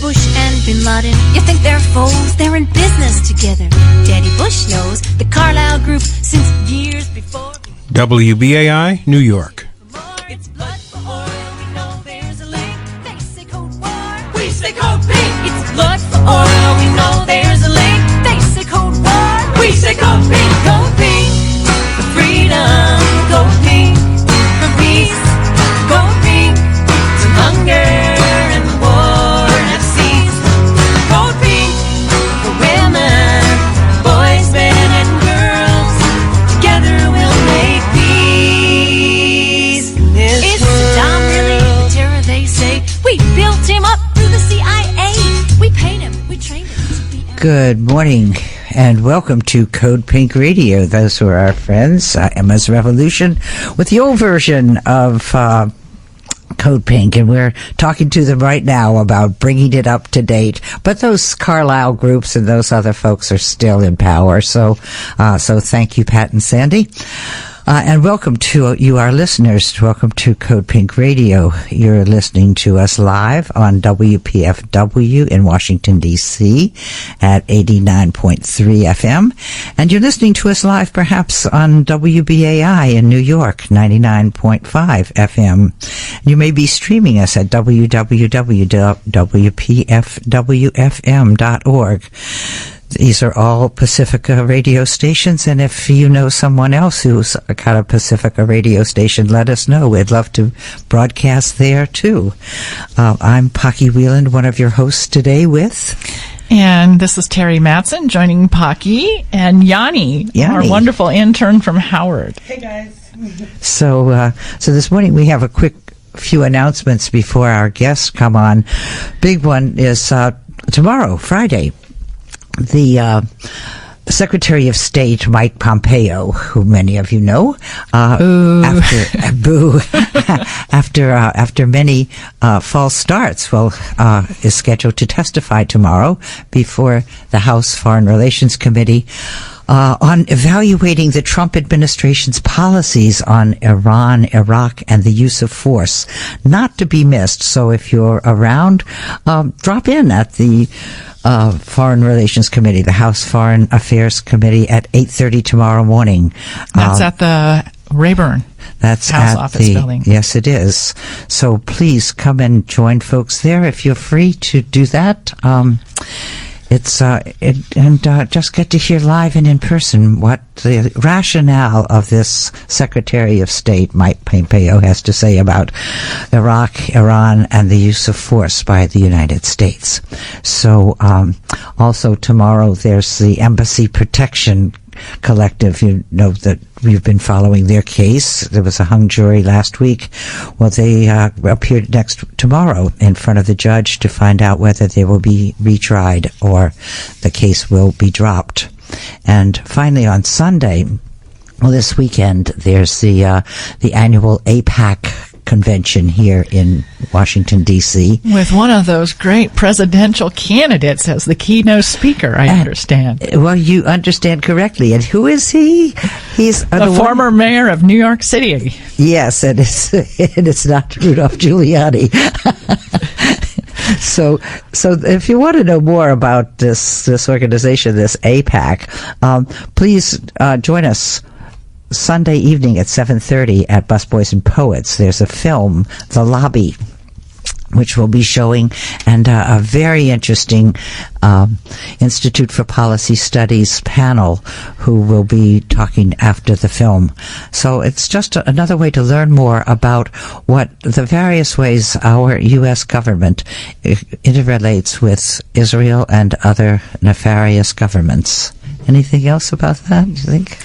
Bush and Bin Laden. You think they're foes? They're in business together. Daddy Bush knows the Carlyle Group since years before. WBAI, New York. It's blood for oil. We know there's a link. They say Code War. We say Code Pink. It's blood for oil. We know there's a link. They say Code War. We say Code Pink. Code Pink for freedom. Code Pink for peace. Code Pink to hunger and war have ceased. Code Pink for women, boys, men, and girls. Together we'll make peace. Is Saddam really the terror they say? We built him up through the CIA. We paid him. We trained him to be. Good morning and welcome to Code Pink Radio. Those who are our friends, Emma's Revolution, with the old version of Code Pink, and we're talking to them right now about bringing it up to date. But those Carlyle groups and those other folks are still in power. So thank you, Pat and Sandy. And welcome to you, our listeners. Welcome to Code Pink Radio. You're listening to us live on WPFW in Washington, D.C. at 89.3 FM. And you're listening to us live perhaps on WBAI in New York, 99.5 FM. You may be streaming us at www.wpfwfm.org. These are all Pacifica radio stations, and if you know someone else who's got a Pacifica radio station, let us know. We'd love to broadcast there, too. I'm Paki Wieland, one of your hosts today with... And this is Teri Mattson, joining Paki, and Yanni, our wonderful intern from Howard. Hey, guys. So this morning we have a quick few announcements before our guests come on. Big one is tomorrow, Friday. The Secretary of State, Mike Pompeo, who many of you know, after many false starts, is scheduled to testify tomorrow before the House Foreign Relations Committee on evaluating the Trump administration's policies on Iran, Iraq, and the use of force. Not to be missed. So if you're around, drop in at the Foreign Relations Committee, the House Foreign Affairs Committee at 8:30 tomorrow morning. That's at the Rayburn. That's House at office building. Yes, it is. So please come and join folks there if you're free to do that. Just get to hear live and in person what the rationale of this Secretary of State, Mike Pompeo, has to say about Iraq, Iran, and the use of force by the United States. So, also tomorrow there's the Embassy Protection Collective. You know that we've been following their case. There was a hung jury last week. Well, they appeared tomorrow in front of the judge to find out whether they will be retried or the case will be dropped. And finally, on Sunday, this weekend, there's the annual APAC convention here in Washington, D.C. With one of those great presidential candidates as the keynote speaker, I understand. Well, you understand correctly. And who is he? He's the former mayor of New York City. Yes, and it's not Rudolph Giuliani. So if you want to know more about this organization, this APAC, please join us Sunday evening at 7:30 at Busboys and Poets. There's a film, The Lobby, which will be showing, and a very interesting Institute for Policy Studies panel who will be talking after the film. So it's just another way to learn more about what the various ways our U.S. government interrelates with Israel and other nefarious governments. Anything else about that, you think?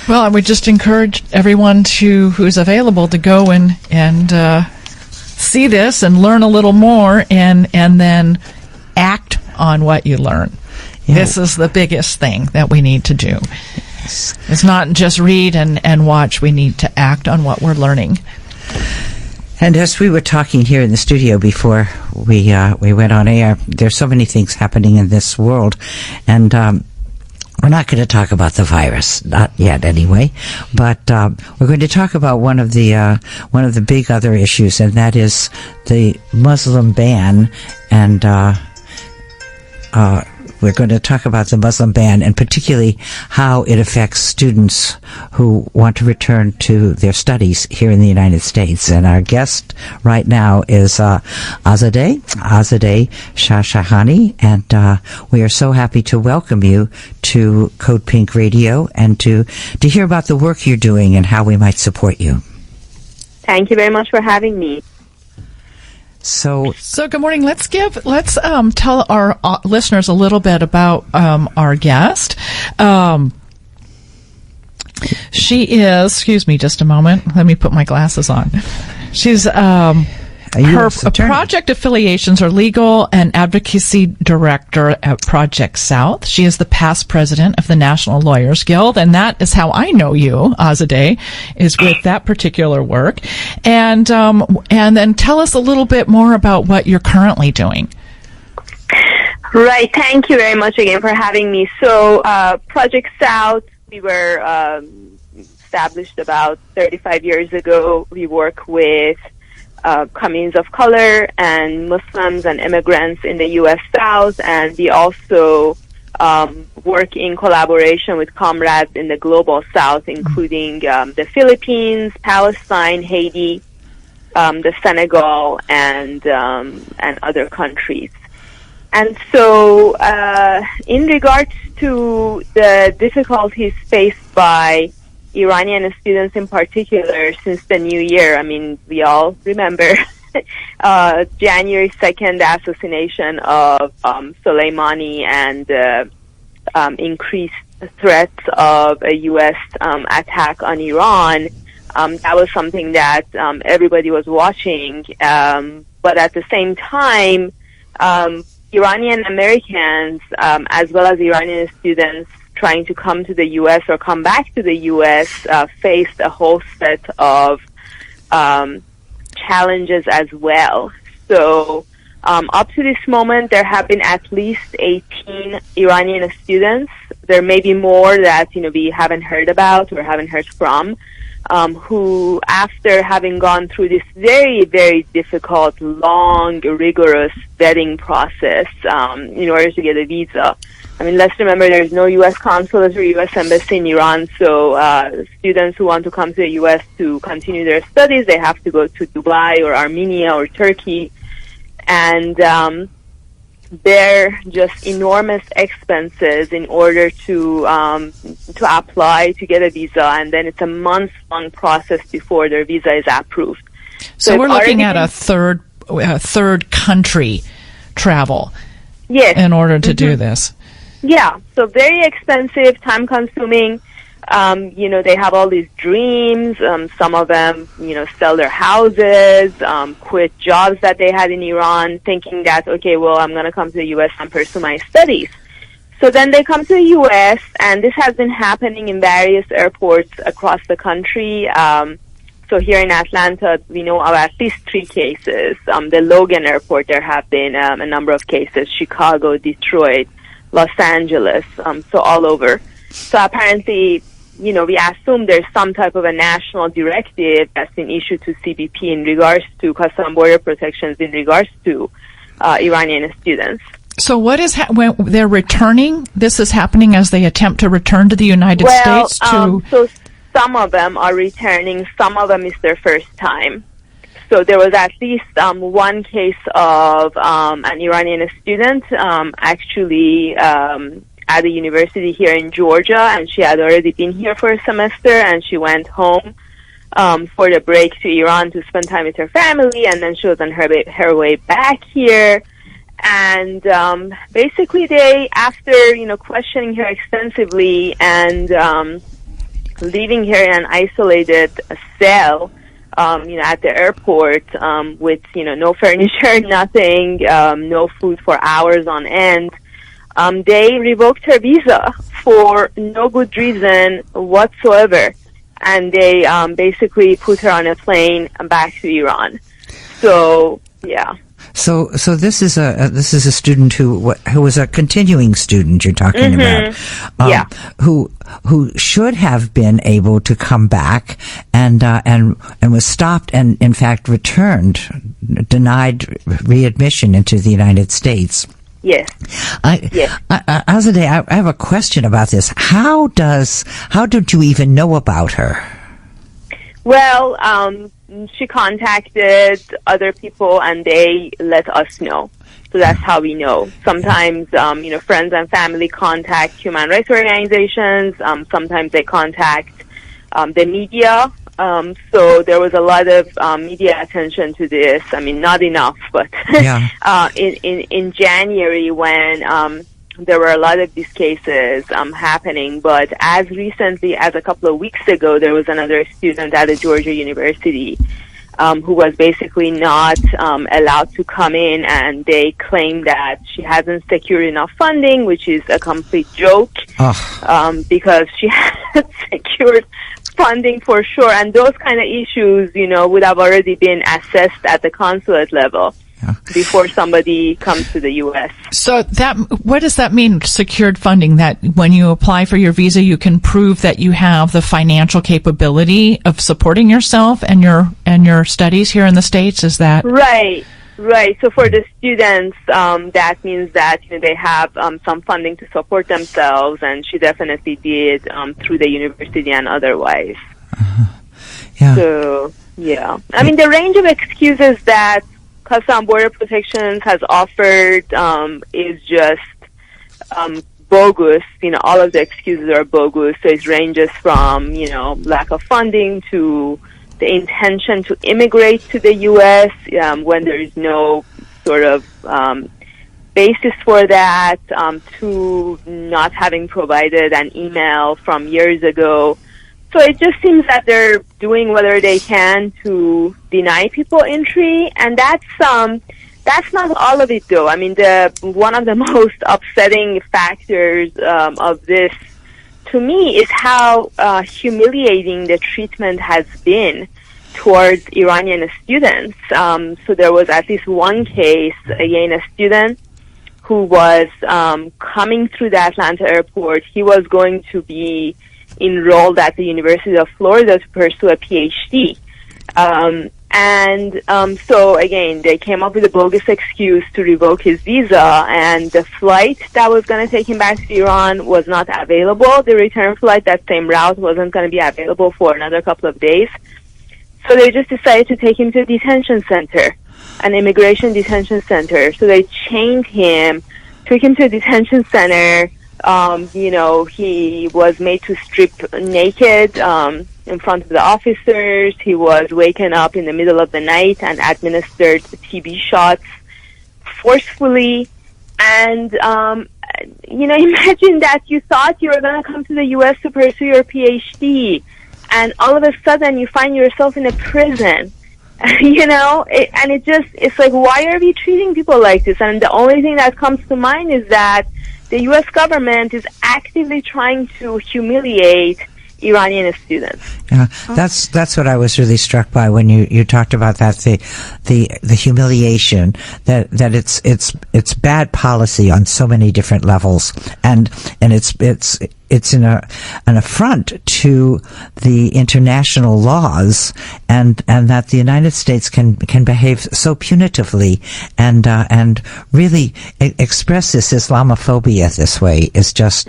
Well, I would just encourage everyone who's available to go and see this and learn a little more and then act on what you learn. Yeah. This is the biggest thing that we need to do. Yes. It's not just read and watch. We need to act on what we're learning. And as we were talking here in the studio before we went on air, there's so many things happening in this world. And we're not going to talk about the virus, not yet anyway, but we're going to talk about one of the big other issues, and that is the Muslim ban, and we're going to talk about the Muslim ban and particularly how it affects students who want to return to their studies here in the United States. And our guest right now is Azadeh Shahshahani, and we are so happy to welcome you to CODEPINK Radio and to hear about the work you're doing and how we might support you. Thank you very much for having me. So good morning. Let's tell our listeners a little bit about our guest. She is, excuse me just a moment. Let me put my glasses on. She's her project affiliations are legal and advocacy director at Project South. She is the past president of the National Lawyers Guild, and that is how I know you, Azadeh, is with that particular work. And then tell us a little bit more about what you're currently doing. Right. Thank you very much again for having me. So, Project South, we were established about 35 years ago. We work with communities of color and Muslims and immigrants in the U.S. South, and we also work in collaboration with comrades in the global South, including the Philippines, Palestine, Haiti, the Senegal, and other countries. And so, in regards to the difficulties faced by Iranian students in particular since the new year, I mean, we all remember January 2nd, the assassination of Soleimani and increased threats of a U.S. Attack on Iran. That was something that everybody was watching. But at the same time, Iranian Americans, as well as Iranian students trying to come to the U.S. or come back to the U.S., faced a whole set of challenges as well. So up to this moment, there have been at least 18 Iranian students. There may be more that we haven't heard about or haven't heard from, who, after having gone through this very, very difficult, long, rigorous vetting process in order to get a visa. I mean, let's remember there's no U.S. consulate or U.S. embassy in Iran, so students who want to come to the U.S. to continue their studies, they have to go to Dubai or Armenia or Turkey, and they're just enormous expenses in order to apply to get a visa, and then it's a month-long process before their visa is approved. So we're looking at a third country travel, yes, in order to do this. Yeah, so very expensive, time-consuming. They have all these dreams. Some of them, sell their houses, quit jobs that they had in Iran, thinking that, okay, well, I'm going to come to the U.S. and pursue my studies. So then they come to the U.S., and this has been happening in various airports across the country. So here in Atlanta, we know of at least 3 cases. The Logan Airport, there have been a number of cases, Chicago, Detroit, Los Angeles, so all over. So apparently, we assume there's some type of a national directive that's been issued to CBP in regards to Customs Border Protections in regards to Iranian students. So what is when they're returning? This is happening as they attempt to return to the United States? So some of them are returning. Some of them is their first time. So there was at least one case of an Iranian student actually at a university here in Georgia, and she had already been here for a semester, and she went home for the break to Iran to spend time with her family, and then she was on her way back here. And basically they, after questioning her extensively and leaving her in an isolated cell, at the airport, with, no furniture, nothing, no food for hours on end. They revoked her visa for no good reason whatsoever. And they, basically put her on a plane back to Iran. So, yeah. So this is a student who was a continuing student you're talking about, who should have been able to come back and was stopped and in fact denied readmission into the United States. Yes. Azadeh, I have a question about this. How did you even know about her? Well, she contacted other people and they let us know. So that's how we know. Sometimes, friends and family contact human rights organizations. Sometimes they contact the media. So there was a lot of media attention to this. I mean, not enough, but in January when there were a lot of these cases happening, but as recently as a couple of weeks ago, there was another student at a Georgia university who was basically not allowed to come in, and they claimed that she hasn't secured enough funding, which is a complete joke, because she had secured funding for sure, and those kind of issues, would have already been assessed at the consulate level before somebody comes to the U.S. So what does that mean, secured funding? That when you apply for your visa, you can prove that you have the financial capability of supporting yourself and your studies here in the States? Is that right? So for the students, that means that they have some funding to support themselves, and she definitely did through the university and otherwise. So I mean, the range of excuses that Customs and Border Protection has offered is just bogus. All of the excuses are bogus. So it ranges from lack of funding to the intention to immigrate to the U.S. When there is no sort of basis for that, to not having provided an email from years ago. So it just seems that they're doing whatever they can to deny people entry, and that's not all of it, though. I mean, one of the most upsetting factors of this, to me, is how humiliating the treatment has been towards Iranian students. So there was at least one case, again, a student who was coming through the Atlanta airport. He was going to be enrolled at the University of Florida to pursue a PhD. So again, they came up with a bogus excuse to revoke his visa, and the flight that was going to take him back to Iran was not available. The return flight, that same route, wasn't going to be available for another couple of days. So they just decided to take him to a detention center, an immigration detention center. So they chained him, took him to a detention center. He was made to strip naked in front of the officers. He was waken up in the middle of the night and administered TB shots forcefully. And, imagine that you thought you were going to come to the U.S. to pursue your PhD, and all of a sudden you find yourself in a prison. It's like, why are we treating people like this? And the only thing that comes to mind is that the U.S. government is actively trying to humiliate Iranian students. Yeah, that's what I was really struck by when you talked about that, the humiliation, that it's bad policy on so many different levels, and it's an affront to the international laws, and that the United States can behave so punitively and really express this Islamophobia this way is just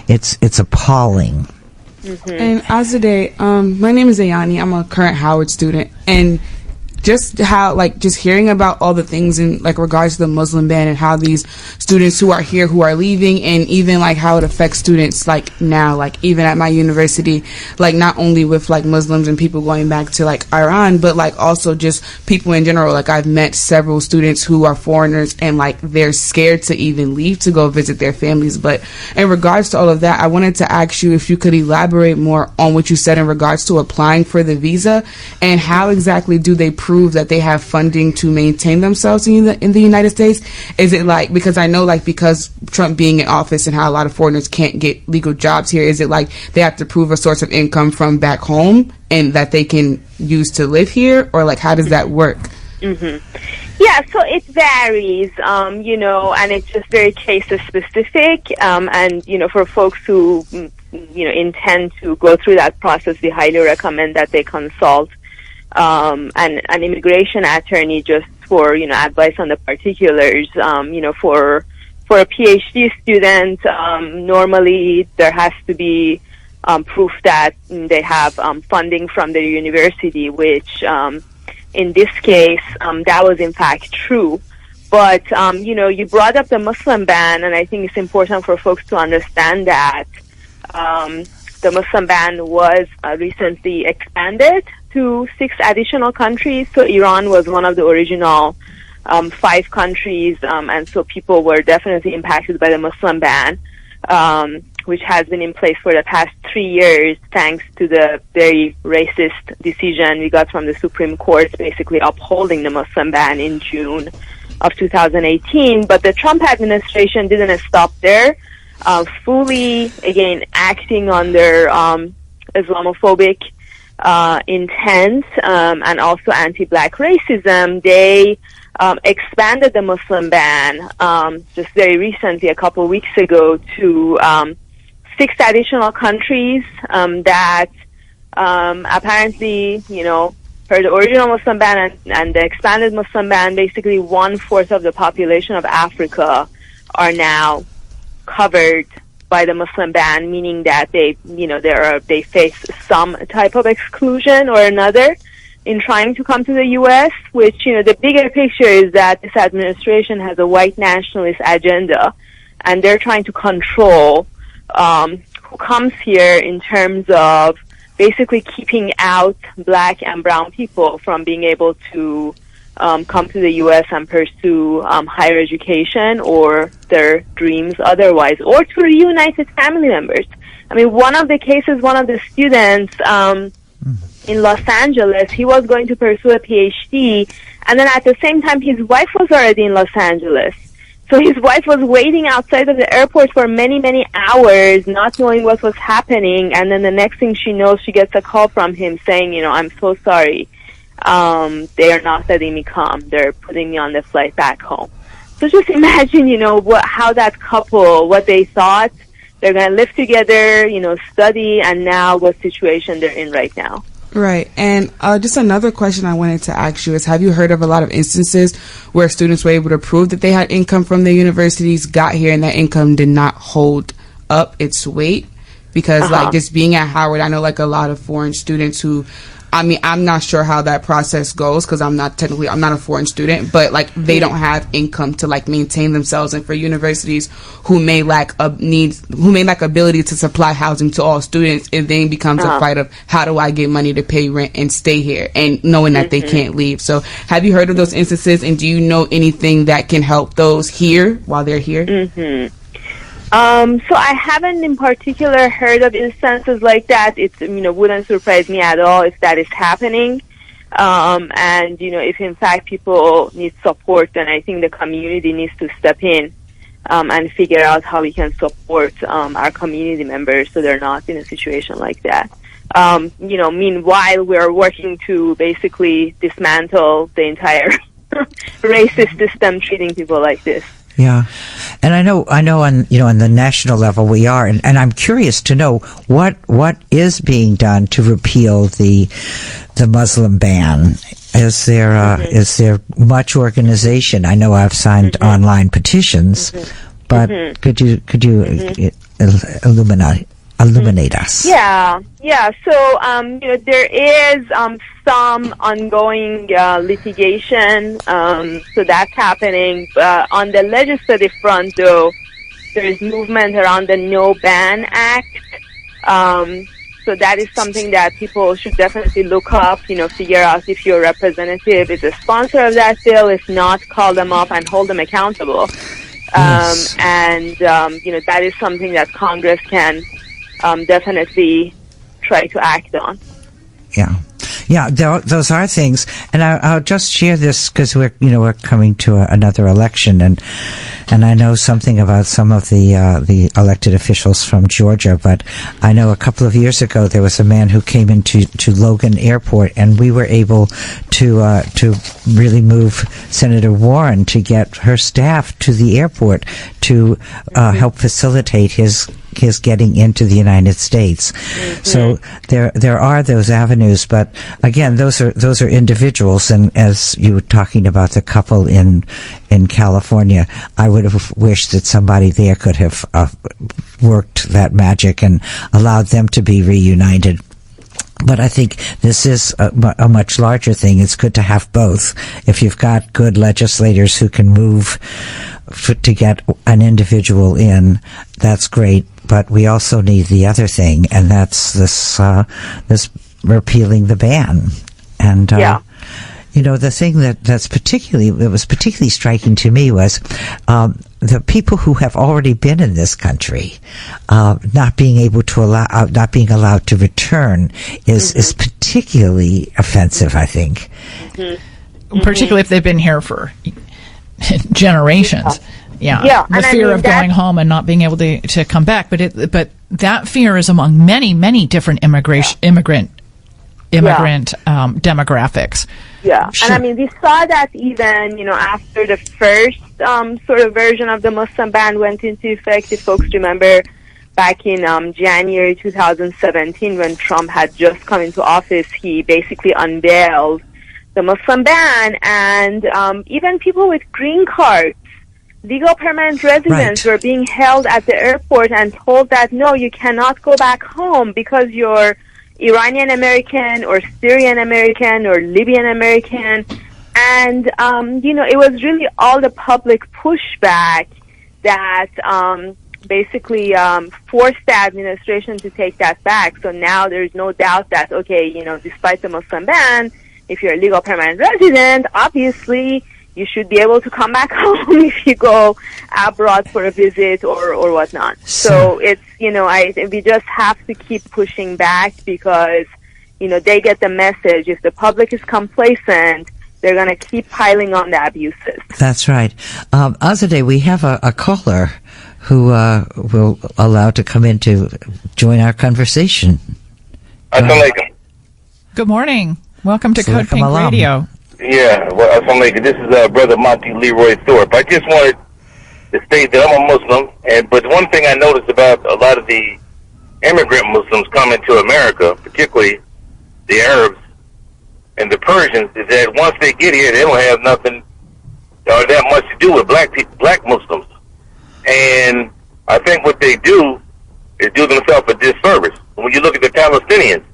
it's appalling. Mm-hmm. And Azadeh, my name is Ayanna. I'm a current Howard student, and just hearing about all the things in regards to the Muslim ban and how these students who are here who are leaving, and even how it affects students now, even at my university, not only with Muslims and people going back to Iran, but also just people in general. I've met several students who are foreigners, and they're scared to even leave to go visit their families. But in regards to all of that, I wanted to ask you if you could elaborate more on what you said in regards to applying for the visa, and how exactly do they prove that they have funding to maintain themselves in the United States? Is it because I know because Trump being in office and how a lot of foreigners can't get legal jobs here, is it they have to prove a source of income from back home and that they can use to live here, or how does that work? Mm-hmm. Yeah, so it varies, and it's just very case specific. And, for folks who, intend to go through that process, we highly recommend that they consult an immigration attorney just for, advice on the particulars. For a PhD student, normally there has to be proof that they have funding from their university, which in this case, that was in fact true. But, you brought up the Muslim ban, and I think it's important for folks to understand that the Muslim ban was recently expanded to 6 additional countries. So Iran was one of the original 5 countries, and so people were definitely impacted by the Muslim ban, which has been in place for the past 3 years, thanks to the very racist decision we got from the Supreme Court, basically upholding the Muslim ban in June of 2018. But the Trump administration didn't stop there, fully, again, acting on their Islamophobic intent and also anti-black racism. They expanded the Muslim ban just very recently, a couple weeks ago, to 6 additional countries that apparently, per the original Muslim ban and the expanded Muslim ban, basically 1/4 of the population of Africa are now covered by the Muslim ban, meaning that they face some type of exclusion or another in trying to come to the U.S., which, the bigger picture is that this administration has a white nationalist agenda, and they're trying to control who comes here in terms of basically keeping out black and brown people from being able to come to the U.S. and pursue higher education or their dreams otherwise, or to reunite with family members. I mean, one of the cases, one of the students in Los Angeles, he was going to pursue a PhD, and then at the same time, his wife was already in Los Angeles. So his wife was waiting outside of the airport for many, many hours, not knowing what was happening, and then the next thing she knows, she gets a call from him saying, I'm so sorry. They are not letting me come. They're putting me on the flight back home. So just imagine, how that couple, what they thought, they're going to live together, study, and now what situation they're in right now. Right. And just another question I wanted to ask you is, have you heard of a lot of instances where students were able to prove that they had income from their universities, got here, and that income did not hold up its weight? Because, just being at Howard, I know, a lot of foreign students who, I'm not sure how that process goes because I'm not a foreign student, but, they don't have income to, maintain themselves. And for universities who may lack ability to supply housing to all students, it then becomes a fight of how do I get money to pay rent and stay here, and knowing that they can't leave. So have you heard of those instances, and do you know anything that can help those here while they're here? So I haven't in particular heard of instances like that. It wouldn't surprise me at all if that is happening. And if in fact people need support, then I think the community needs to step in and figure out how we can support our community members so they're not in a situation like that. Meanwhile, we're working to basically dismantle the entire racist system treating people like this. Yeah, and I know on the national level we are, and I'm curious to know what is being done to repeal the Muslim ban. Is there much organization? I know I've signed online petitions, but could you illuminate us? Yeah. So there is some ongoing litigation. So that's happening. On the legislative front, though, there is movement around the No Ban Act. So that is something that people should definitely look up. Figure out if your representative is a sponsor of that bill. If not, call them up and hold them accountable. Yes. That is something that Congress can definitely try to act on. Yeah, those are things, and I'll just share this because we're coming to another election, and and I know something about some of the elected officials from Georgia, but I know a couple of years ago there was a man who came into Logan Airport, and we were able to really move Senator Warren to get her staff to the airport to help facilitate his getting into the United States. So there are those avenues, but again, those are individuals. And as you were talking about the couple in California, I would have wished that somebody there could have worked that magic and allowed them to be reunited. But I think this is a much larger thing. It's good to have both. If you've got good legislators who can move to get an individual in, that's great. But we also need the other thing, and that's this repealing the ban. And the thing that was particularly striking to me was the people who have already been in this country not being allowed to return is particularly offensive, I think. Particularly if they've been here for generations. Yeah. The fear of going home and not being able to come back, but that fear is among many different immigrant demographics. Yeah, sure. And we saw that even, after the first sort of version of the Muslim ban went into effect. If folks remember, back in January 2017, when Trump had just come into office, he basically unveiled the Muslim ban, and even people with green cards, legal permanent residents, were being held at the airport and told that, no, you cannot go back home because you're Iranian American or Syrian American or Libyan American. And, it was really all the public pushback that basically forced the administration to take that back. So now there's no doubt that, despite the Muslim ban, if you're a legal permanent resident, obviously you should be able to come back home if you go abroad for a visit or whatnot. So it's, we just have to keep pushing back because, they get the message. If the public is complacent, they're going to keep piling on the abuses. That's right. Azadeh, we have a caller who will allow to come in to join our conversation. Assalamu alaikum. Good morning. Welcome to CODEPINK Radio. Yeah, well, assalamu alaikum. This is Brother Monty Leroy Thorpe. I just wanted to state that I'm a Muslim, but one thing I noticed about a lot of the immigrant Muslims coming to America, particularly the Arabs and the Persians, is that once they get here, they don't have nothing or that much to do with black Muslims. And I think what they do is do themselves a disservice. When you look at the Palestinians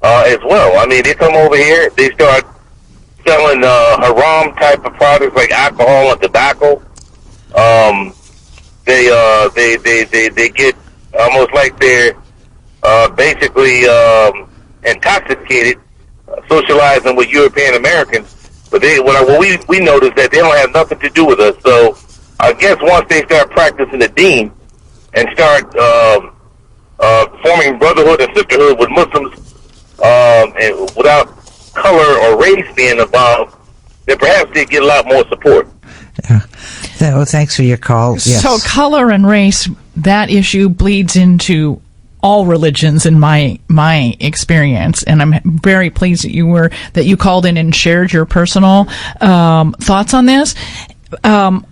as well, they come over here, they start selling haram type of products like alcohol and tobacco. They get almost like they're basically intoxicated, socializing with European Americans. But we notice that they don't have nothing to do with us. So I guess once they start practicing the deen and start forming brotherhood and sisterhood with Muslims, and without color or race being involved, then perhaps they get a lot more support. Well, thanks for your call. Yes. So color and race, that issue bleeds into all religions in my experience, and I'm very pleased that you called in and shared your personal thoughts on this. I'm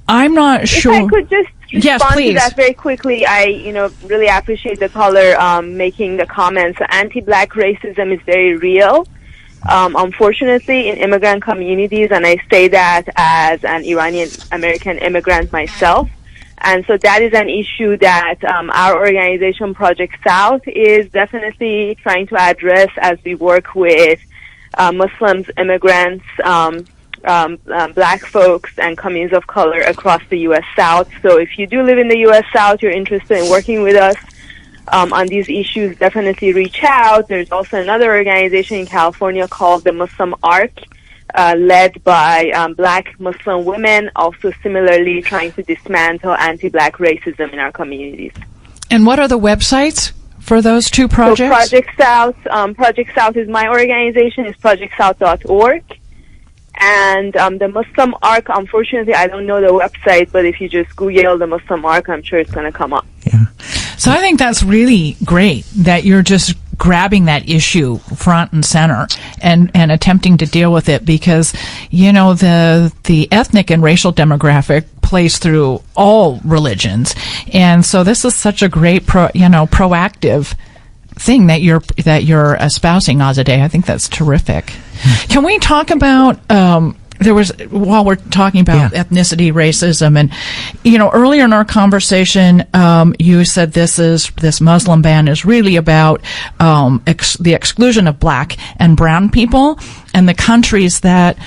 not sure. If I could just respond to that very quickly, I really appreciate the caller making the comments. Anti-black racism is very real. Unfortunately, in immigrant communities, and I say that as an Iranian American immigrant myself, and so that is an issue that our organization, Project South, is definitely trying to address as we work with Muslims, immigrants, black folks, and communities of color across the U.S. South. So if you do live in the U.S. South, you're interested in working with us on these issues, definitely reach out. There's also another organization in California called the Muslim Arc, led by black Muslim women, also similarly trying to dismantle anti-black racism in our communities. And what are the websites for those two projects? So Project South is my organization, is projectsouth.org. And the Muslim Ark, unfortunately, I don't know the website, but if you just Google the Muslim Ark, I'm sure it's going to come up. Yeah. So I think that's really great that you're just grabbing that issue front and center and attempting to deal with it, because, you know, the ethnic and racial demographic plays through all religions. And so this is such a great proactive thing that you're espousing, Azadeh. I think that's terrific. Can we talk about while we're talking about ethnicity, racism, and, you know, earlier in our conversation, you said this Muslim ban is really about the exclusion of black and brown people, and the countries that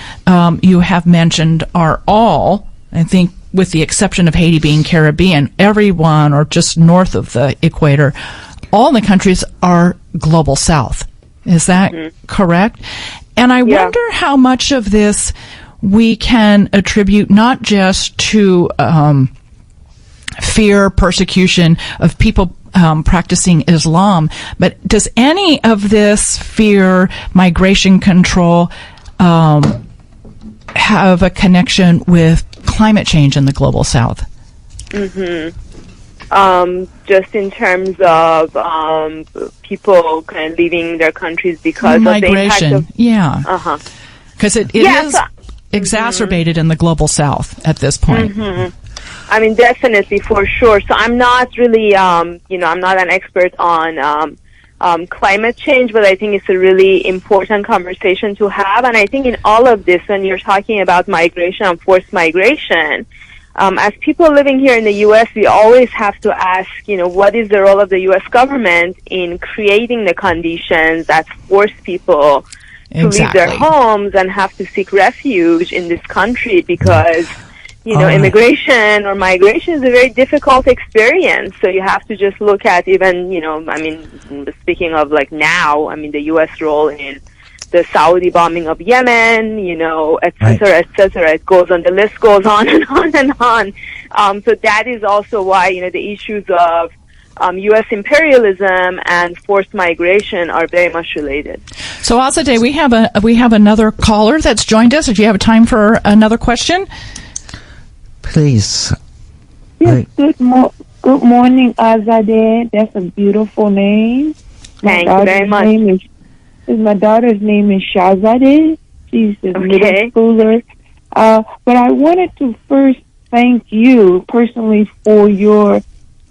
you have mentioned are all, I think, with the exception of Haiti being Caribbean, everyone or just north of the equator, all the countries are global south. Is that correct? And I wonder how much of this we can attribute not just to fear, persecution of people practicing Islam, but does any of this fear, migration control, have a connection with climate change in the global south? Just in terms of people kind of leaving their countries because migration. of the impact of... Because it is exacerbated in the global south at this point. I mean, definitely, for sure. So I'm not really, I'm not an expert on climate change, but I think it's a really important conversation to have. And I think in all of this, when you're talking about migration and forced migration, as people living here in the U.S., we always have to ask, what is the role of the U.S. government in creating the conditions that force people to leave their homes and have to seek refuge in this country, because, immigration or migration is a very difficult experience. So you have to just look at even, speaking of now, the U.S. role in the Saudi bombing of Yemen, et cetera, et cetera. It goes on, the list goes on and on and on. So that is also why, the issues of U.S. imperialism and forced migration are very much related. So, Azadeh, we have another caller that's joined us. Do you have time for another question? Please. Yes, good morning, Azadeh. That's a beautiful name. Thank you very much. My daughter's name is Shahzadeh. She's a middle schooler. But I wanted to first thank you personally for your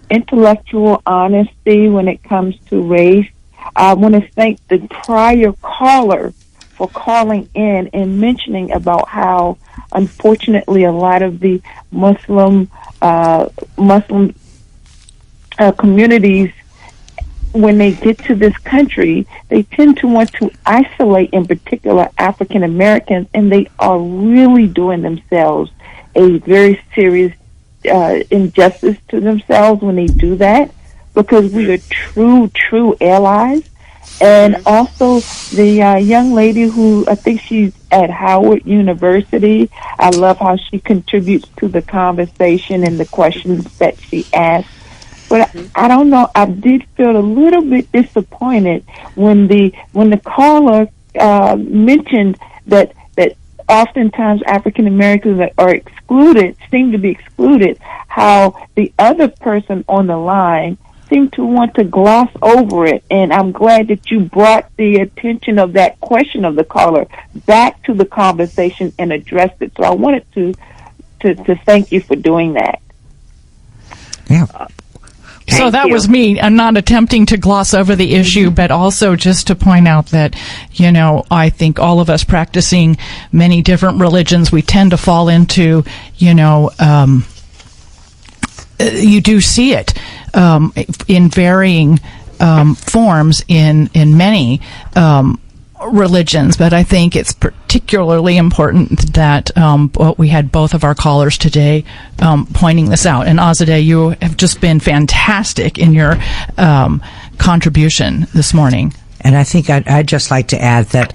intellectual honesty when it comes to race. I want to thank the prior caller for calling in and mentioning about how, unfortunately, a lot of the Muslim communities, when they get to this country, they tend to want to isolate, in particular, African Americans, and they are really doing themselves a very serious injustice to themselves when they do that, because we are true allies. And also the young lady who, I think she's at Howard University, I love how she contributes to the conversation and the questions that she asks. But I don't know, I did feel a little bit disappointed when the caller mentioned that oftentimes African Americans are seem to be excluded, how the other person on the line seemed to want to gloss over it. And I'm glad that you brought the attention of that question of the caller back to the conversation and addressed it. So I wanted to thank you for doing that. Yeah. So that was me. I'm not attempting to gloss over the issue, but also just to point out that, I think all of us practicing many different religions, we tend to fall into, you do see it in varying forms in many religions, but I think it's particularly important that we had both of our callers today pointing this out. And Azadeh, you have just been fantastic in your contribution this morning. And I think I'd just like to add that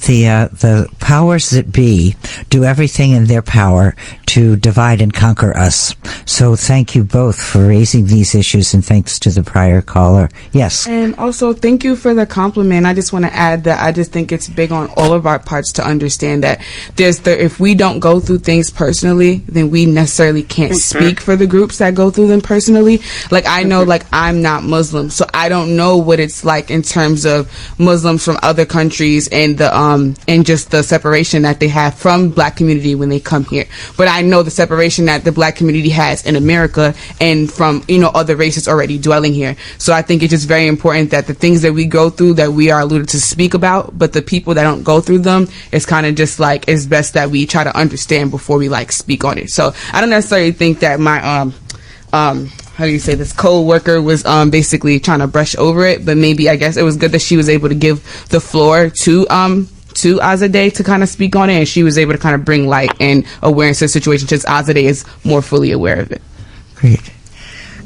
the powers that be do everything in their power to divide and conquer us. So thank you both for raising these issues, and thanks to the prior caller. Yes. And also, thank you for the compliment. I just want to add that I just think it's big on all of our parts to understand that if we don't go through things personally, then we necessarily can't speak for the groups that go through them personally. Like, I know, like, I'm not Muslim, so I don't know what it's like in terms of Muslims from other countries and and just the separation that they have from black community when they come here. But I know the separation that the black community has in America and from, other races already dwelling here. So I think it's just very important that the things that we go through, that we are alluded to speak about, but the people that don't go through them, it's kind of just like, it's best that we try to understand before we speak on it. So I don't necessarily think that my how do you say, this co-worker was basically trying to brush over it, but maybe, I guess it was good that she was able to give the floor to Azadeh to kind of speak on it, and she was able to kind of bring light and awareness to the situation since Azadeh is more fully aware of it. Great.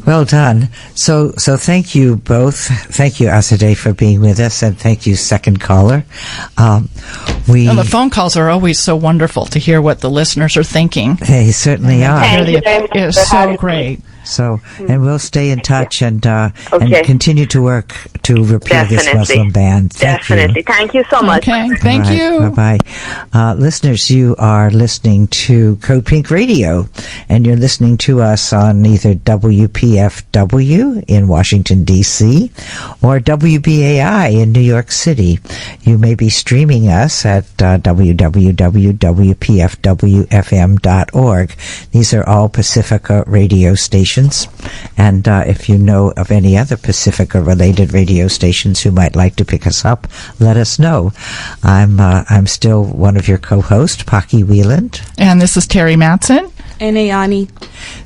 Well done. So thank you both. Thank you, Azadeh, for being with us, and thank you, second caller. The phone calls are always so wonderful to hear what the listeners are thinking. They certainly are. Thank you very much It is for so having great. me. So, and we'll stay in touch and Okay. continue to work to repeal this Muslim ban. Definitely. Thank you so much. Okay, thank you. Bye-bye. Listeners, you are listening to CODEPINK Radio, and you're listening to us on either WPFW in Washington, D.C., or WBAI in New York City. You may be streaming us at www.wpfwfm.org. These are all Pacifica radio stations. And if you know of any other Pacifica-related radio stations who might like to pick us up, let us know. I'm still one of your co-hosts, Paki Wieland. And this is Teri Mattson. And Ayanna.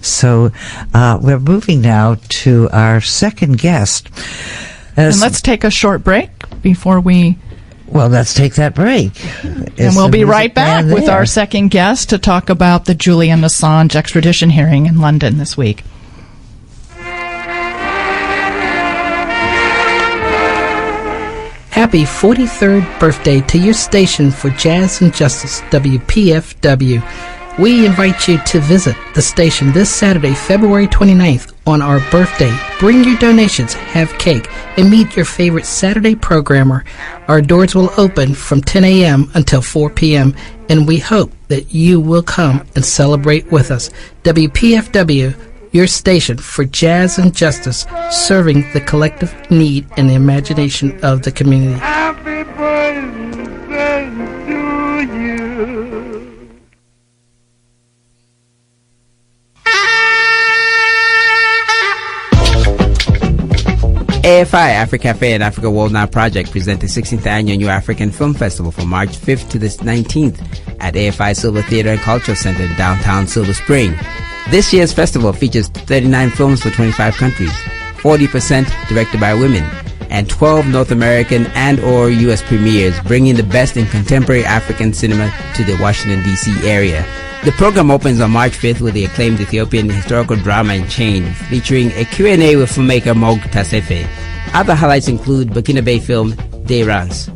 So we're moving now to our second guest. And let's take a short break before we... Well, let's take that break. And we'll be right back with our second guest to talk about the Julian Assange extradition hearing in London this week. Happy 43rd birthday to your station for Jazz and Justice, WPFW. We invite you to visit the station this Saturday, February 29th, on our birthday. Bring your donations, have cake, and meet your favorite Saturday programmer. Our doors will open from 10 a.m. until 4 p.m., and we hope that you will come and celebrate with us. WPFW, your station for Jazz and Justice, serving the collective need and the imagination of the community. Happy birthday to you. AFI, Africa Cafe and Africa World Now Project present the 16th Annual New African Film Festival from March 5th to the 19th at AFI Silver Theater and Cultural Center in downtown Silver Spring. This year's festival features 39 films for 25 countries, 40% directed by women, and 12 North American and/or U.S. premieres, bringing the best in contemporary African cinema to the Washington, D.C. area. The program opens on March 5th with the acclaimed Ethiopian historical drama In Chain, featuring a Q&A with filmmaker Mog Tasefe. Other highlights include Burkina film Deyrance,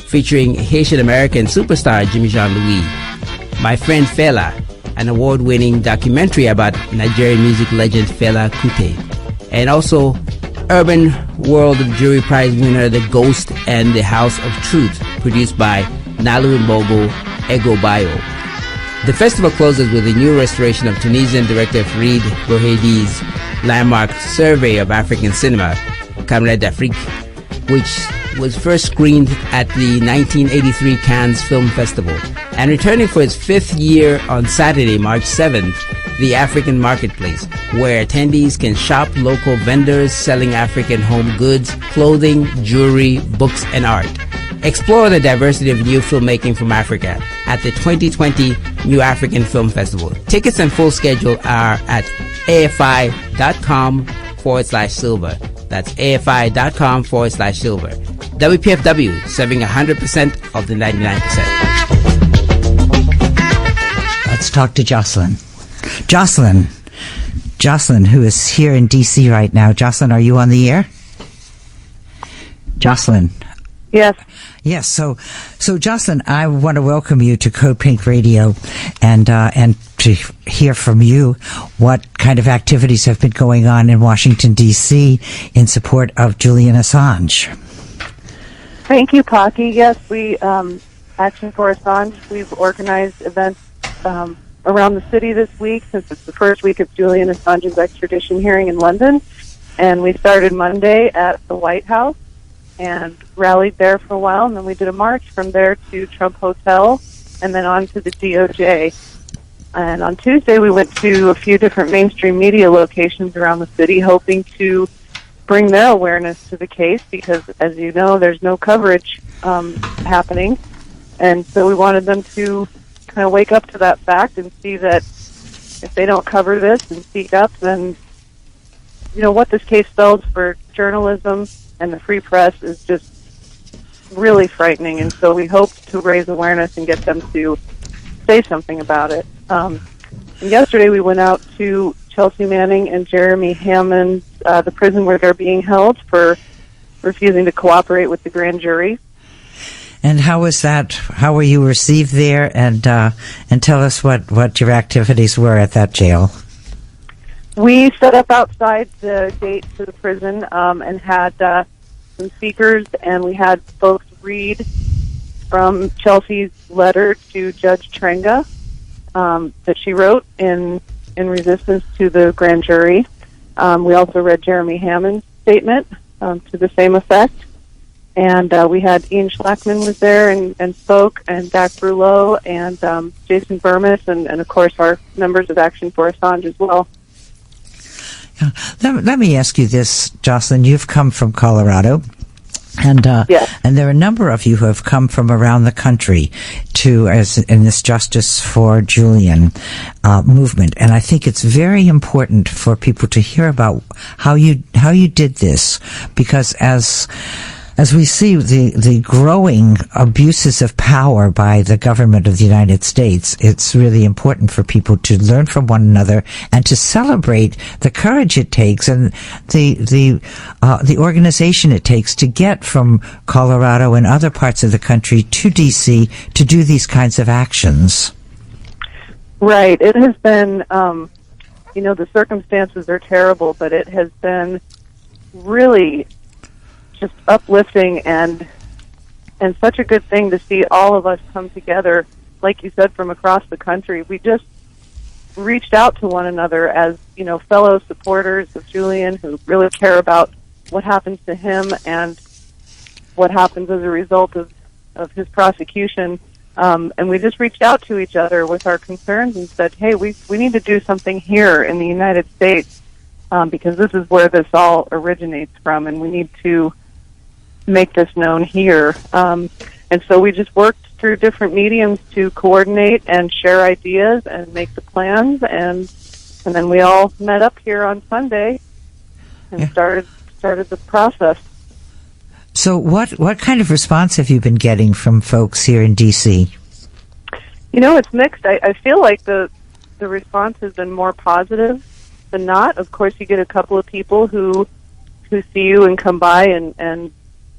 featuring Haitian-American superstar Jimmy Jean-Louis, My Friend Fela, an award-winning documentary about Nigerian music legend Fela Kuti, and also Urban World Jury Prize winner The Ghost and the House of Truth, produced by Nalu Mbogo Ego Bayo. The festival closes with a new restoration of Tunisian director Farid Bohedi's landmark survey of African cinema, Caméra d'Afrique, which was first screened at the 1983 Cannes Film Festival. And returning for its 5th year on Saturday, March 7th, the African Marketplace, where attendees can shop local vendors selling African home goods, clothing, jewelry, books, and art. Explore the diversity of new filmmaking from Africa at the 2020 New African Film Festival. Tickets and full schedule are at afi.com/silver. That's afi.com/silver. WPFW, serving 100% of the 99%. Let's talk to Joslyn. Joslyn, who is here in D.C. right now. Joslyn, are you on the air? Joslyn, Yes. Yes. So Joslyn, I want to welcome you to CODEPINK Radio, and to hear from you what kind of activities have been going on in Washington D.C. in support of Julian Assange. Thank you, Paki. Yes, we Action for Assange. We've organized events around the city this week, since it's the first week of Julian Assange's extradition hearing in London, and we started Monday at the White House and rallied there for a while, and then we did a march from there to Trump Hotel and then on to the DOJ. And on Tuesday we went to a few different mainstream media locations around the city, hoping to bring their awareness to the case, because as you know, there's no coverage happening, and so we wanted them to kind of wake up to that fact and see that if they don't cover this and speak up, then what this case spells for journalism and the free press is just really frightening, and so we hope to raise awareness and get them to say something about it. And yesterday we went out to Chelsea Manning and Jeremy Hammond, the prison where they're being held for refusing to cooperate with the grand jury. And how was that? How were you received there? And tell us what your activities were at that jail. We set up outside the gate to the prison and had some speakers, and we had folks read from Chelsea's letter to Judge Trenga that she wrote in resistance to the grand jury. We also read Jeremy Hammond's statement to the same effect. And we had Ian Schlackman was there and spoke, and Dak Brulot and Jason Burmis, and of course our members of Action for Assange as well. Let me ask you this, Joslyn. You've come from Colorado, and yes. And there are a number of you who have come from around the country in this Justice for Julian movement. And I think it's very important for people to hear about how you did this, because as we see the growing abuses of power by the government of the United States, it's really important for people to learn from one another and to celebrate the courage it takes and the organization it takes to get from Colorado and other parts of the country to D.C. to do these kinds of actions. Right. It has been, the circumstances are terrible, but it has been really just uplifting and such a good thing to see all of us come together, like you said, from across the country. We just reached out to one another as, fellow supporters of Julian who really care about what happens to him and what happens as a result of his prosecution. And we just reached out to each other with our concerns and said, hey, we need to do something here in the United States because this is where this all originates from, and we need to make this known here. And so we just worked through different mediums to coordinate and share ideas and make the plans, and then we all met up here on Sunday and started the process. So what kind of response have you been getting from folks here in D.C.? It's mixed. I feel like the response has been more positive than not. Of course, you get a couple of people who see you and come by and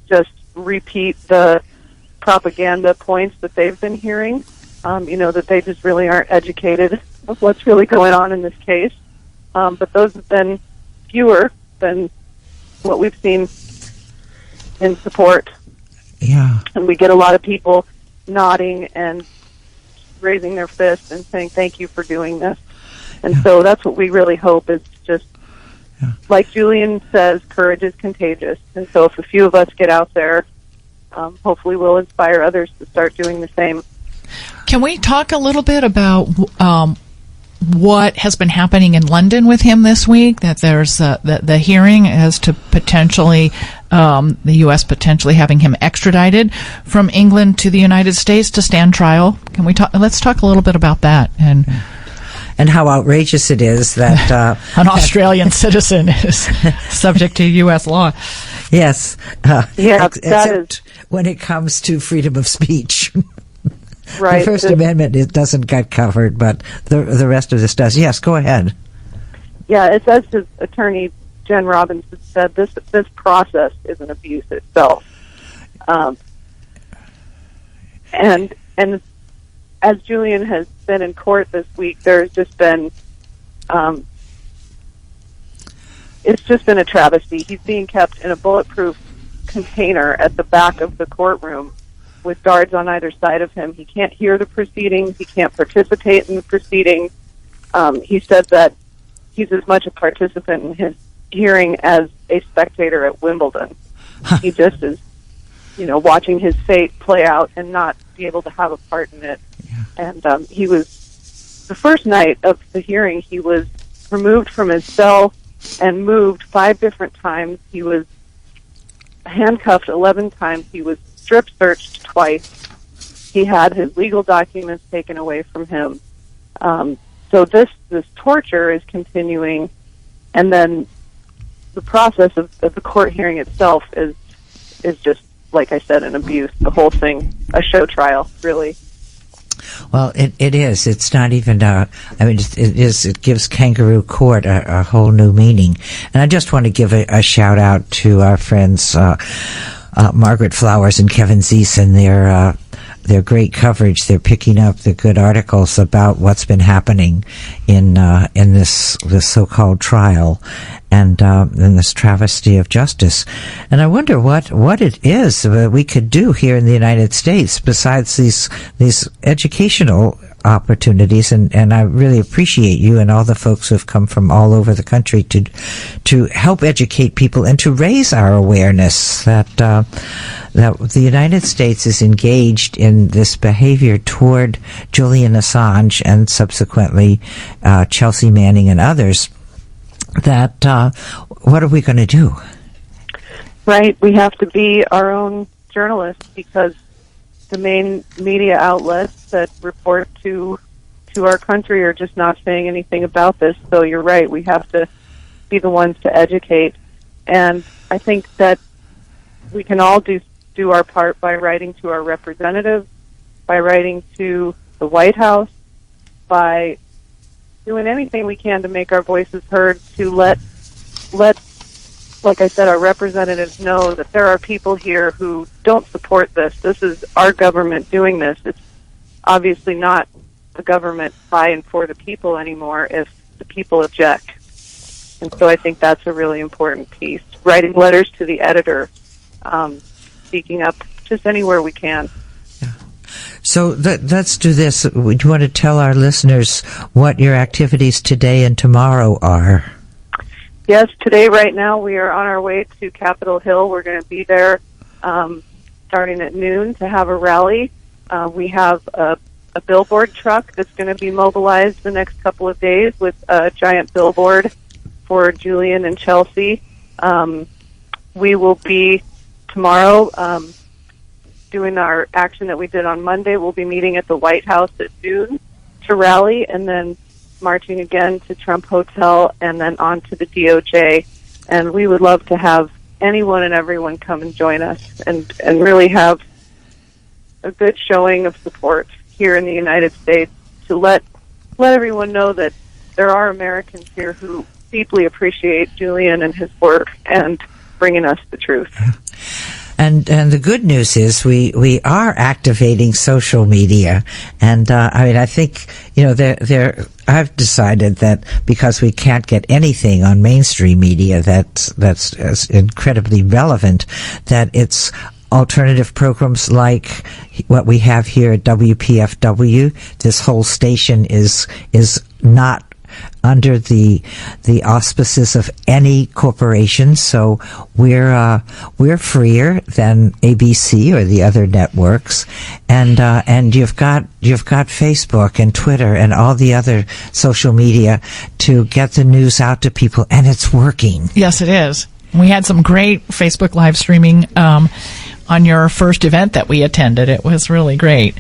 just repeat the propaganda points that they've been hearing, that they just really aren't educated of what's really going on in this case. But those have been fewer than what we've seen in support. Yeah. And we get a lot of people nodding and raising their fists and saying, thank you for doing this. And so that's what we really hope is just, like Julian says, courage is contagious. And so if a few of us get out there, hopefully we'll inspire others to start doing the same. Can we talk a little bit about what has been happening in London with him this week? That there's the hearing as to potentially the U.S. potentially having him extradited from England to the United States to stand trial. Can we talk? Let's talk a little bit about that and how outrageous it is that an Australian citizen is subject to U.S. law. Yes. Except when it comes to freedom of speech. Right. The First Amendment, it doesn't get covered, but the rest of this does. Yes, go ahead. Yeah, it's as his attorney, Jen Robinson, said, this process is an abuse itself. And as Julian has been in court this week, there's just been it's just been a travesty. He's being kept in a bulletproof container at the back of the courtroom with guards on either side of him. He can't hear the proceedings. He can't participate in the proceedings. He said that he's as much a participant in his hearing as a spectator at Wimbledon. He just is, watching his fate play out and not be able to have a part in it. Yeah. And he was, the first night of the hearing, he was removed from his cell and moved 5 different times. He was handcuffed 11 times. He was strip searched twice. He had his legal documents taken away from him. So this torture is continuing, and then the process of the court hearing itself is just, like I said, an abuse. The whole thing, a show trial, really. Well, it is. It's not even, it is. It gives kangaroo court a whole new meaning. And I just want to give a shout out to our friends, Margaret Flowers and Kevin Zeese, and their great coverage. They're picking up the good articles about what's been happening in this so-called trial and in this travesty of justice. And I wonder what it is we could do here in the United States besides these educational opportunities, and I really appreciate you and all the folks who have come from all over the country to help educate people and to raise our awareness that the United States is engaged in this behavior toward Julian Assange and subsequently Chelsea Manning and others. That what are we going to do? Right, we have to be our own journalists, because the main media outlets that report to our country are just not saying anything about this. So you're right, we have to be the ones to educate. And I think that we can all do our part by writing to our representatives, by writing to the White House, by doing anything we can to make our voices heard, to let, like I said, our representatives know that there are people here who don't support this. This is our government doing this. It's obviously not the government by and for the people anymore if the people object. And so I think that's a really important piece. Writing letters to the editor, speaking up just anywhere we can. So let's do this. Would you want to tell our listeners what your activities today and tomorrow are? Yes, today, right now, we are on our way to Capitol Hill. We're going to be there starting at noon to have a rally. We have a billboard truck that's going to be mobilized the next couple of days with a giant billboard for Julian and Chelsea. We will be tomorrow doing our action that we did on Monday. We'll be meeting at the White House at noon to rally, and then marching again to Trump Hotel, and then on to the DOJ. And we would love to have anyone and everyone come and join us and really have a good showing of support here in the United States to let everyone know that there are Americans here who deeply appreciate Julian and his work and bringing us the truth. And the good news is we are activating social media, and I think I've decided that because we can't get anything on mainstream media that's incredibly relevant, that it's alternative programs like what we have here at WPFW. This whole station is not under the auspices of any corporation, so we're freer than ABC or the other networks, and you've got Facebook and Twitter and all the other social media to get the news out to people, and it's working. Yes, it is. We had some great Facebook live streaming on your first event that we attended. It was really great.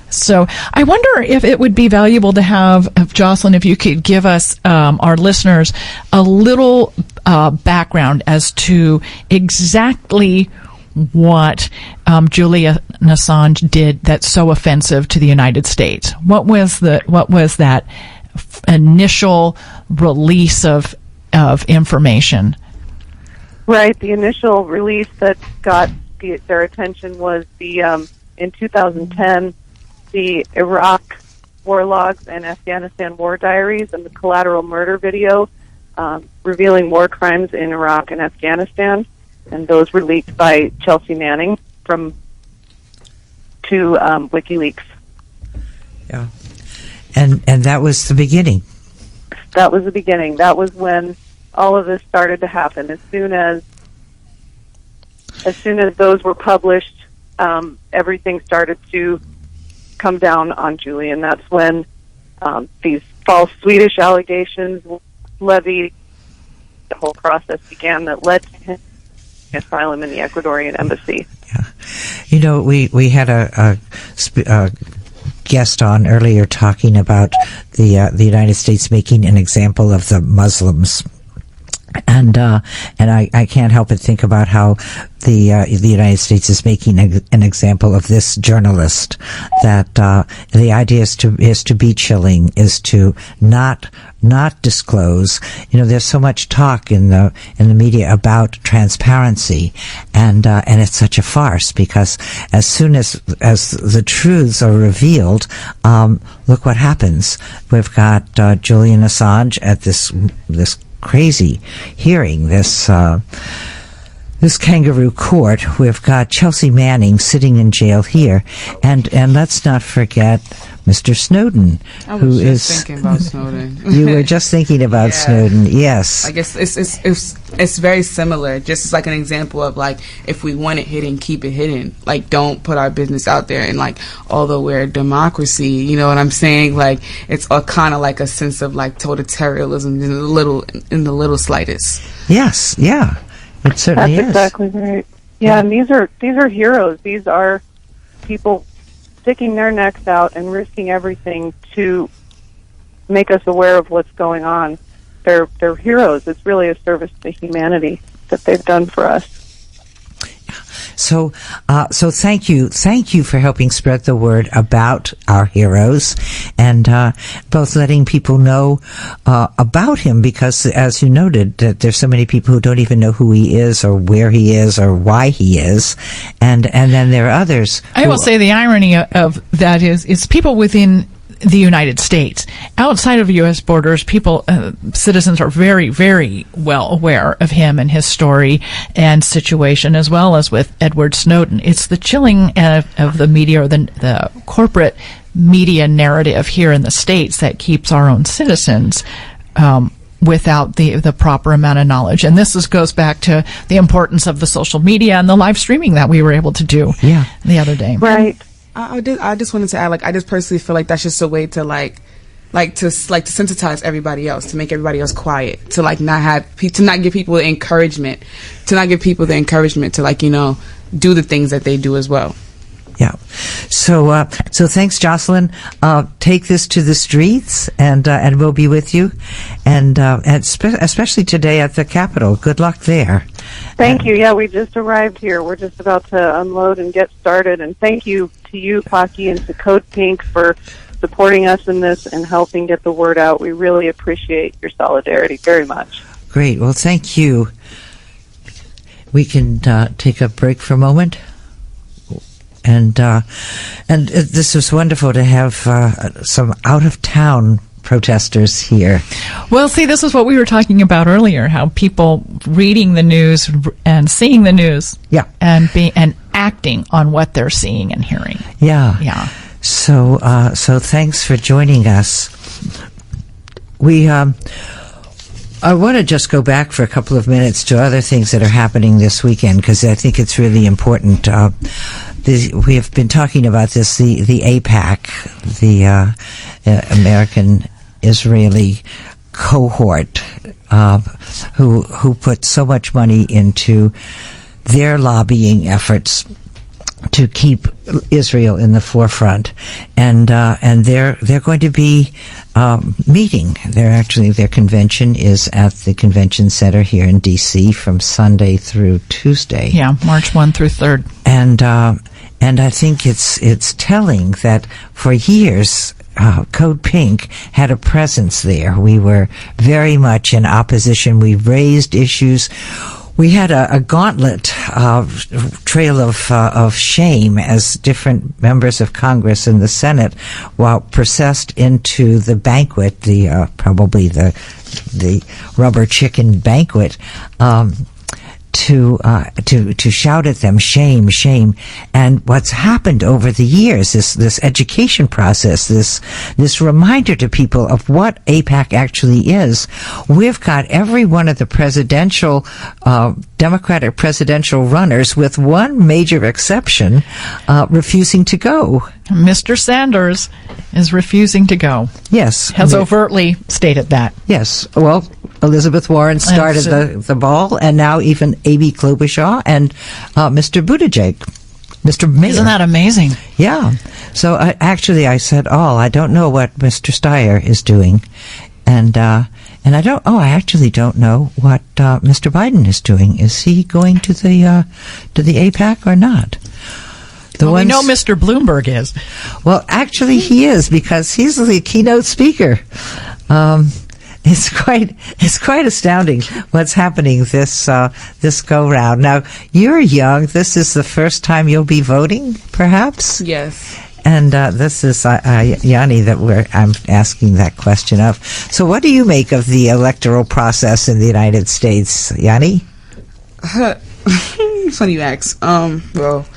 So I wonder if it would be valuable to have, Joslyn, if you could give us, our listeners, a little background as to exactly what Julian Assange did that's so offensive to the United States. What was that initial release of information? Right. The initial release that got their attention was the in 2010, the Iraq war logs and Afghanistan war diaries and the collateral murder video revealing war crimes in Iraq and Afghanistan, and those were leaked by Chelsea Manning to WikiLeaks. Yeah, and that was the beginning. That was the beginning. That was when all of this started to happen. As soon as those were published, everything started to come down on Julian. That's when these false Swedish allegations levied. The whole process began that led to him asylum in the Ecuadorian embassy. Yeah, you know, we had a guest on earlier talking about the United States making an example of the Muslims. And I can't help but think about how the United States is making an example of this journalist. That the idea is to be chilling, is to not disclose. You know, there's so much talk in the media about transparency, and it's such a farce, because as soon as the truths are revealed, look what happens. We've got Julian Assange at this crazy hearing, this kangaroo court. We've got Chelsea Manning sitting in jail here, and let's not forget Mr. Snowden, who is thinking about Snowden. You were just thinking about Snowden, yes. I guess it's very similar. Just like an example of, like, if we want it hidden, keep it hidden. Like, don't put our business out there. And, like, although we're a democracy, you know what I'm saying? Like, it's kind of like a sense of, like, totalitarianism in the little slightest. Yes, yeah, it certainly is. That's exactly right. Yeah, and these are heroes. These are people sticking their necks out and risking everything to make us aware of what's going on. They're heroes. It's really a service to humanity that they've done for us. So thank you for helping spread the word about our heroes, and both letting people know about him, because, as you noted, that there's so many people who don't even know who he is or where he is or why he is, and then there are others. I will say the irony of that is people within the United States. Outside of U.S. borders, citizens are very, very well aware of him and his story and situation, as well as with Edward Snowden. It's the chilling of the media, or the corporate media narrative here in the States, that keeps our own citizens without the proper amount of knowledge. And this goes back to the importance of the social media and the live streaming that we were able to do the other day. Right. I just wanted to add, like, I just personally feel like that's just a way to to sensitize everybody else, to make everybody else quiet, to not give people the encouragement, to like, you know, do the things that they do as well. Yeah. So thanks, Joslyn. Take this to the streets, and we'll be with you, and especially today at the Capitol. Good luck there. Thank you. Yeah, we just arrived here. We're just about to unload and get started. And thank you to you, Paki, and to CODEPINK for supporting us in this and helping get the word out. We really appreciate your solidarity very much. Great. Well, thank you. We can take a break for a moment. And this was wonderful to have some out-of-town protesters here. Well, see, this is what we were talking about earlier, how people reading the news and seeing the news, and acting on what they're seeing and hearing. Yeah. So thanks for joining us. I want to just go back for a couple of minutes to other things that are happening this weekend, because I think it's really important. We have been talking about this, the AIPAC, the American-Israeli cohort, who put so much money into their lobbying efforts to keep Israel in the forefront, and they're going to be meeting. Their convention is at the convention center here in D.C. from Sunday through Tuesday. Yeah, March 1 through 3rd. And I think it's telling that for years, CODEPINK had a presence there. We were very much in opposition. We raised issues. We had a gauntlet trail of shame as different members of Congress and the Senate processed into the banquet, probably the rubber chicken banquet, to shout at them, shame, shame. And what's happened over the years, this education process, this reminder to people of what AIPAC actually is. We've got every one of the presidential, Democratic presidential runners, with one major exception, refusing to go. Mr. Sanders is refusing to go. Yes. Has overtly stated that. Yes. Well, Elizabeth Warren started the ball, and now even Amy Klobuchar and Mr. Buttigieg, Mr. Mayor. Isn't that amazing? Yeah. So I said, I don't know what Mr. Steyer is doing, and I actually don't know what Mr. Biden is doing. Is he going to the AIPAC or not? We know Mr. Bloomberg is. Well, actually, he is, because he's the keynote speaker. It's quite astounding what's happening this go round. Now, you're young. This is the first time you'll be voting, perhaps? Yes. And this is Yanni that I'm asking that question of. So, what do you make of the electoral process in the United States, Yanni? Funny you ask. Well,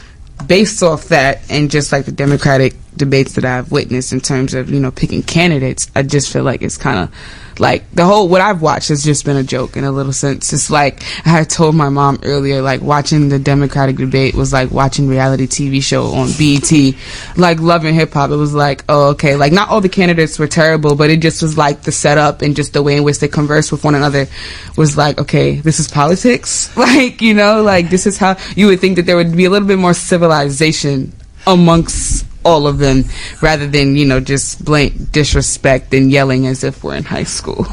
based off that and just like the Democratic debates that I've witnessed in terms of, picking candidates, I just feel like it's kind of like what I've watched has just been a joke in a little sense. It's like I told my mom earlier, like watching the Democratic debate was like watching reality TV show on BET, like Love and Hip Hop. It was like, oh, okay, like not all the candidates were terrible, but it just was like the setup and just the way in which they conversed with one another was like, okay, this is politics. Like, like this is how you would think that there would be a little bit more civilization amongst all of them, rather than just blatant disrespect and yelling as if we're in high school.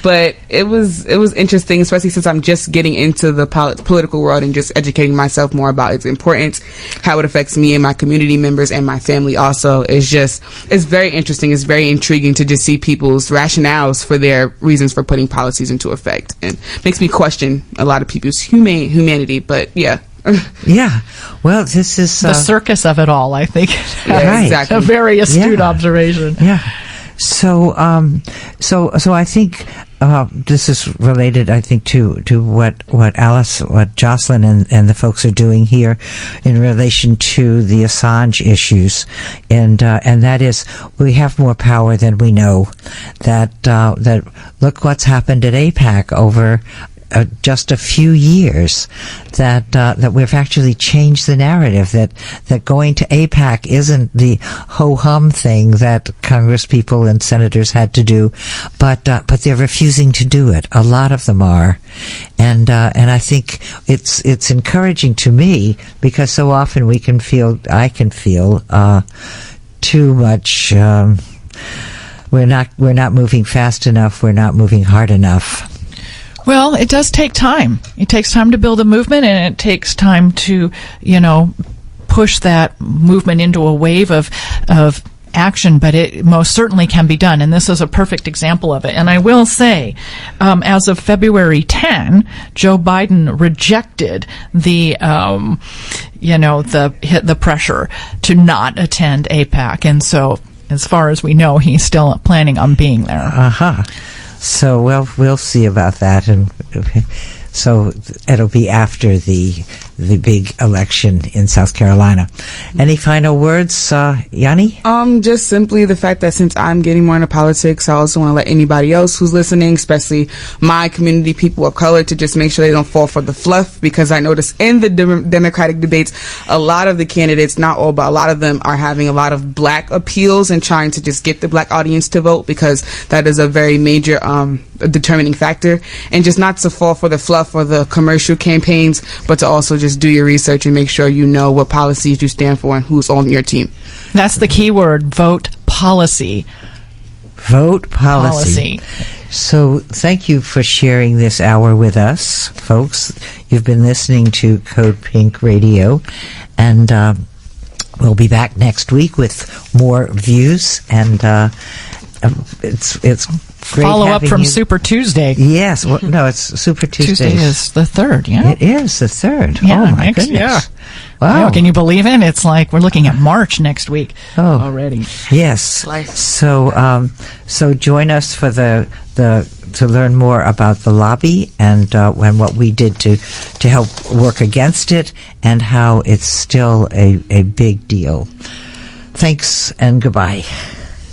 But it was interesting, especially since I'm just getting into the political world and just educating myself more about its importance, how it affects me and my community members and my family also. It's very interesting. It's very intriguing to just see people's rationales for their reasons for putting policies into effect, and makes me question a lot of people's humanity. But yeah. Yeah. Well, this is the circus of it all, I think. Yeah, right. Exactly. A very astute observation. Yeah. So I think this is related, I think, to what Joslyn and the folks are doing here in relation to the Assange issues, and that is we have more power than we know. That look what's happened at AIPAC over just a few years, that we've actually changed the narrative, that going to AIPAC isn't the ho-hum thing that Congress people and senators had to do, but they're refusing to do it. A lot of them are, and I think it's encouraging to me, because so often I can feel too much. We're not moving fast enough. We're not moving hard enough. Well, it does take time. It takes time to build a movement, and it takes time to, push that movement into a wave of action, but it most certainly can be done, and this is a perfect example of it. And I will say, as of February 10, Joe Biden rejected the pressure to not attend AIPAC, and so as far as we know, he's still planning on being there. So, we'll see about that, and so it'll be after the big election in South Carolina. Any final words, Yanni? Just simply the fact that since I'm getting more into politics, I also want to let anybody else who's listening, especially my community, people of color, to just make sure they don't fall for the fluff, because I notice in the Democratic debates, a lot of the candidates, not all, but a lot of them are having a lot of black appeals and trying to just get the black audience to vote, because that is a very major determining factor, and just not to fall for the fluff or the commercial campaigns, but to also just do your research and make sure you know what policies you stand for and who's on your team. That's the key word, vote policy. Vote policy. So thank you for sharing this hour with us, folks. You've been listening to Code Pink Radio, and we'll be back next week with more views and it's great Follow up having from you. Super Tuesday. Yes, well, no, it's Super Tuesday. Tuesday is the 3rd, yeah? It is the 3rd. Yeah, oh my next- goodness! yeah. Wow. Wow, can you believe it? It's like we're looking at March next week already. Yes. So join us for the to learn more about the lobby and what we did to help work against it and how it's still a big deal. Thanks and goodbye.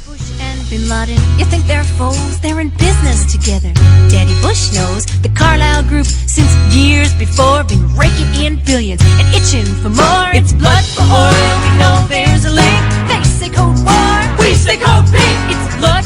Bush and Bin Laden, you think they're foes? They're in business together. Daddy Bush knows the Carlyle Group since years before been raking in billions and itching for more. It's blood for oil. We know there's a link. They say Cold War. We say Cold Pink. It's blood